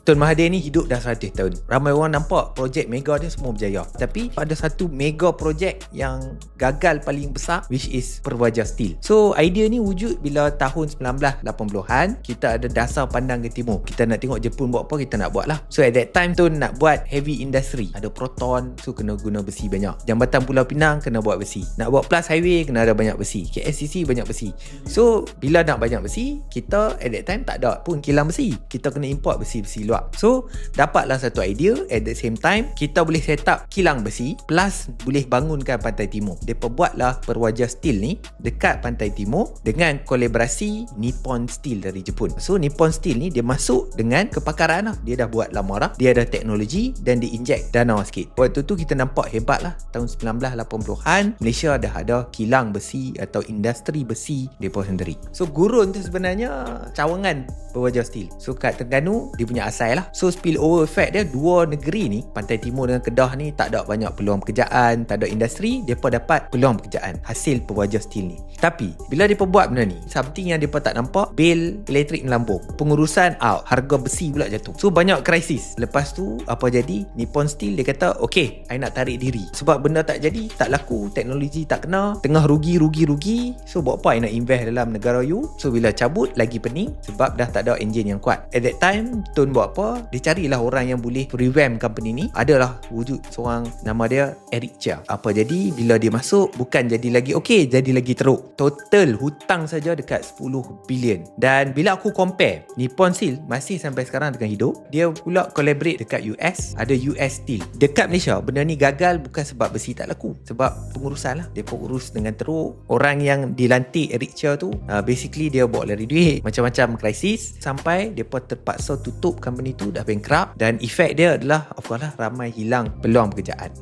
Tun Mahathir ni hidup dah 100 tahun. Ramai orang nampak projek mega dia semua berjaya. Tapi ada satu mega projek yang gagal paling besar, which is Perwajar Steel. So idea ni wujud bila tahun 1980-an. Kita ada dasar pandang ke timur. Kita nak tengok Jepun buat apa, kita nak buat lah. So at that time tu nak buat heavy industry. Ada proton, so kena guna besi banyak. Jambatan Pulau Pinang kena buat besi. Nak buat plus highway kena ada banyak besi. KLCC banyak besi. So bila nak banyak besi, kita at that time tak ada pun kilang besi. Kita kena import besi-besi luar. So dapatlah satu idea. At the same time kita boleh set up kilang besi plus boleh bangunkan pantai timur. Mereka buatlah Perwajar Steel ni dekat pantai timur dengan kolaborasi Nippon Steel dari Jepun. So Nippon Steel ni dia masuk dengan kepakaran lah. Dia dah buat lama dah. Dia ada teknologi dan dia inject dana sikit. Waktu tu kita nampak hebat lah. Tahun 1980-an Malaysia dah ada kilang besi atau industri besi mereka sendiri. So gurun tu sebenarnya cawangan Perwajar Steel. So kat Terengganu dia punya asal lah. So spillover effect dia, dua negeri ni, Pantai Timur dengan Kedah ni, tak ada banyak peluang pekerjaan, tak ada industri, mereka dapat peluang pekerjaan hasil Perwajar Steel ni. Tapi bila mereka buat benda ni, something yang mereka tak nampak, bil elektrik melambung, pengurusan out, harga besi pula jatuh. So banyak krisis. Lepas tu apa jadi? Nippon Steel dia kata okay, I nak tarik diri. Sebab benda tak jadi, tak laku, teknologi tak kena, tengah rugi. So buat apa I nak invest dalam negara you? So bila cabut lagi pening sebab dah tak ada enjin yang kuat. At that time Tun buat apa? Dia carilah orang yang boleh revamp company ni. Adalah wujud seorang, nama dia Eric Chia. Apa jadi? Bila dia masuk, bukan jadi lagi okay, jadi lagi teruk. Total hutang saja dekat 10 bilion. Dan bila aku compare, Nippon Steel masih sampai sekarang dengan hidup. Dia pula collaborate dekat US, ada US Steel. Dekat Malaysia benda ni gagal bukan sebab besi tak laku, sebab pengurusan lah. Dia urus dengan teruk. Orang yang dilantik Eric Chia tu basically dia bawa lari duit, macam-macam krisis, sampai dia terpaksa tutup company tu, dah bankrupt. Dan efek dia adalah of course lah, ramai hilang peluang pekerjaan.